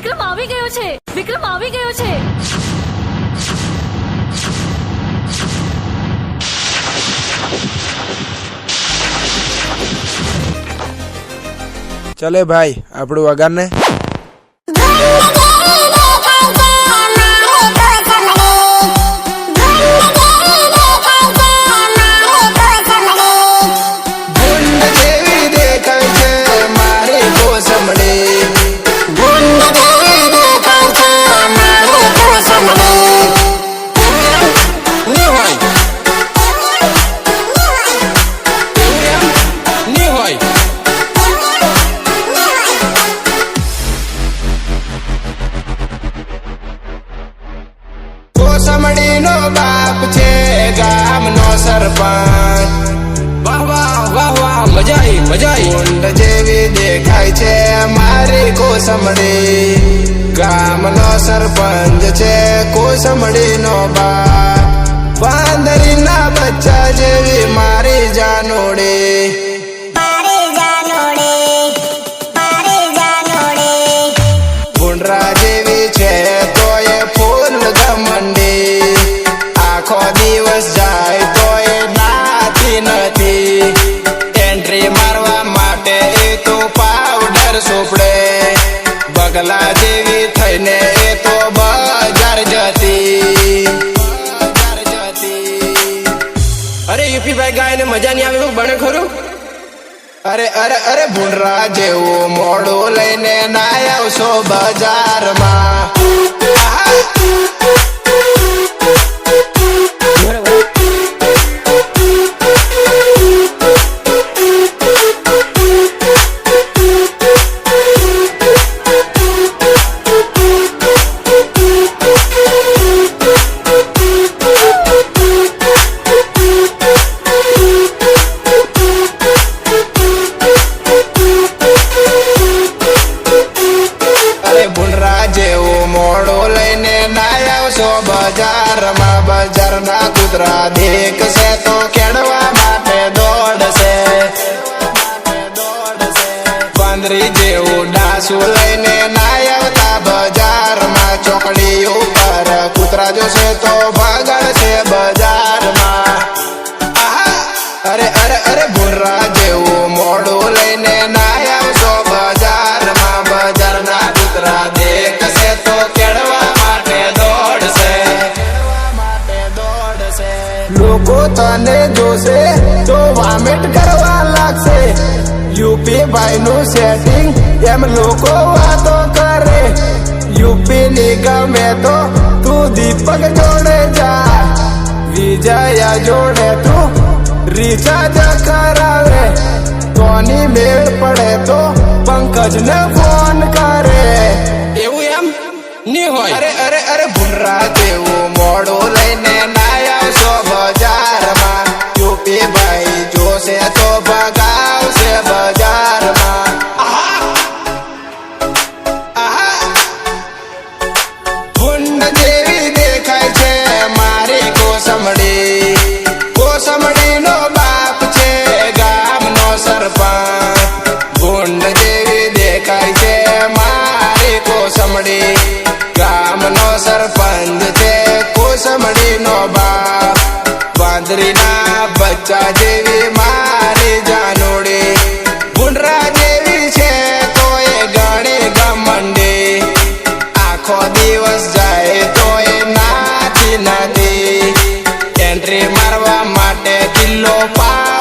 વિક્રમ આવી ગયો છે, વિક્રમ આવી ગયો છે। चले भाई આપણું વગાર ને કોસમડીનો બાપ છે ગામનો સરપંચ। વાહ વાહ વાહ વાહ મજા આવી। ઊંટ જેવી દેખાય છે મારી કોસમડી, ગામનો સરપંચ છે કોસમડીનો બાપ। વાંદરીના બચ્ચા જેવી મારી જાનોડી, ભૂંડરા જેવી છે તોય ફૂલ ગમંડી, આખો દિવસ જાય તોય નાતી નથી। એન્ટ્રી મારવા માટે એ તો પાવડર સોપડે, બગલા જેવી થઈને એ તો બજાર જતી। અરે યુપી ભાઈ ગાયને મજા નહીં આવે એવું બને ખરું? અરે અરે અરે ભૂંડરા જેવું મોડું લઈને ના આવશો બજારમાં। ભૂંડરા જેવું મોડું લઈને ના આવશો બજારમાં, બજારના કૂતરા દેખશે તો ખેડવા માટે દોડશે। વાંદરી જેવું ડાસું લઈને ના આવતા બજારમાં, ચોકડી ઉપર કૂતરા જોશે તો ભાગશે બજારમાં। અરે અરે અરે ભૂંડરા જેવું મોડું લઈને ના આવશો બજારમાં, બજારના કૂતરા દેખશે તો કેળવા માટે દોડશે। લોકો તને જોશે તો વામેટ કરવા લાગશે, યુપી ભાઈ નું સેટિંગ એમ લોકો વાતો કરે। યુપી ની ગમે તો તું દીપક જોડે જા, વિજયા જોડે તું રિચાર્જ કરાવે, કોની મેળ પડે તો પંકજ ને ફોન કરે। એવું એમ ની હોય? અરે અરે અરે ભૂંડરા જેવું મોડું લઈને ના આવશો બજારમાં, યુપી ભાઈ જોશે તો ભગાવશે બજારમાં। ભૂંડ જેવી દેખાય છે મારી કોસમડી, કોસમડીનો બાપ છે ગામનો સરપંચ। ભૂંડ જેવી દેખાય છે મારી કોસમડી, ગામનો સરપંચ છે કોસમડીનો બાપ। વાંદરીના બચ્ચા જેવી મારી જાનોડી, ભૂંડરા જેવી છે તોય ગણી ગમંડી, આખો દિવસ જાય તોય નાતી નથી। એન્ટ્રી મારવા માટે કિલ્લો પા